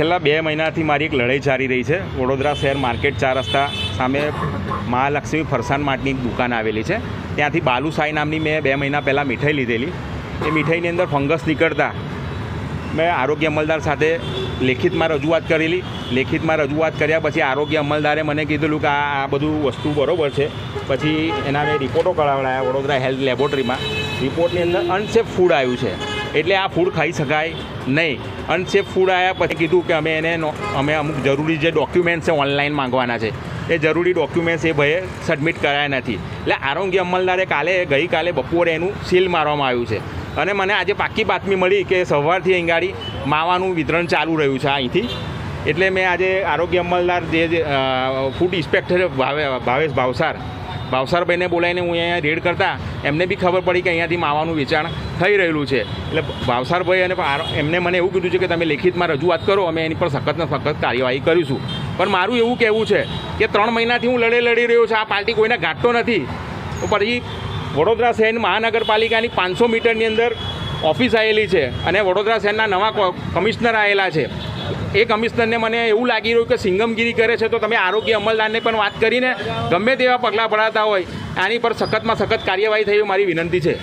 છેલ્લા 2 મહિનાથી મારી એક લડાઈ ચાલી રહી છે. વડોદરા શહેર માર્કેટ 4 રસ્તા સામે મહાલક્ષ્મી ફરસાણ માર્ટની એક દુકાન આવેલી છે. ત્યાંથી બાલુસાઈ નામની મેં 2 મહિના પહેલાં મીઠાઈ લીધેલી. એ મીઠાઈની અંદર ફંગસ નીકળતા મેં આરોગ્ય અમલદાર સાથે લેખિતમાં રજૂઆત કરેલી. લેખિતમાં રજૂઆત કર્યા પછી આરોગ્ય અમલદારે મને કીધેલું કે આ બધું વસ્તુ બરાબર છે. પછી એના મેં રિપોર્ટો કરાવડાયા વડોદરા હેલ્થ લેબોરેટરીમાં. રિપોર્ટની અંદર અનસેફ ફૂડ આવ્યું છે, એટલે આ ફૂડ ખાઈ શકાય નહીં. અનસેફ ફૂડ આવ્યા પછી કીધું કે અમે અમુક જરૂરી જે ડોક્યુમેન્ટ્સ છે ઓનલાઈન માંગવાના છે. એ જરૂરી ડોક્યુમેન્ટ્સ એ ભાઈએ સબમિટ કરાયા નથી. એટલે આરોગ્ય અમલદારે ગઈકાલે બપોરે એનું સીલ મારવામાં આવ્યું છે. અને મને આજે પાક્કી બાતમી મળી કે સવારથી અહીં ગાડી માવાનું વિતરણ ચાલુ રહ્યું છે અહીંથી. એટલે મેં આજે આરોગ્ય અમલદાર જે ફૂડ ઇન્સ્પેક્ટર ભાવેશ ભાવસારભાઈને બોલાવીને હું અહીંયા રેડ કરતા એમને બી ખબર પડી કે અહીંયાથી માવાનું વેચાણ થઈ રહેલું છે. એટલે ભાવસારભાઈ અને એમને મને એવું કીધું છે કે તમે લેખિતમાં રજૂઆત કરો, અમે એની પર સખતને સખત કાર્યવાહી કરીશું. પણ મારું એવું કહેવું છે કે 3 મહિનાથી હું લડી રહ્યો છું. આ પાર્ટી કોઈને ગાંઠતો નથી. તો પછી વડોદરા શહેર મહાનગરપાલિકાની 500 મીટરની અંદર ઓફિસ આવેલી છે અને વડોદરા શહેરના નવા કમિશનર આવેલા છે. એ કમિશનરને મને એવું લાગી રહ્યું કે સિંગમગીરી કરે છે. તો તમે આરોગ્ય અમલદારને પણ વાત કરીને ગમે તેવા પગલાં ભરાતા હોય આની પર સખતમાં સખત કાર્યવાહી થઈ મારી વિનંતી છે.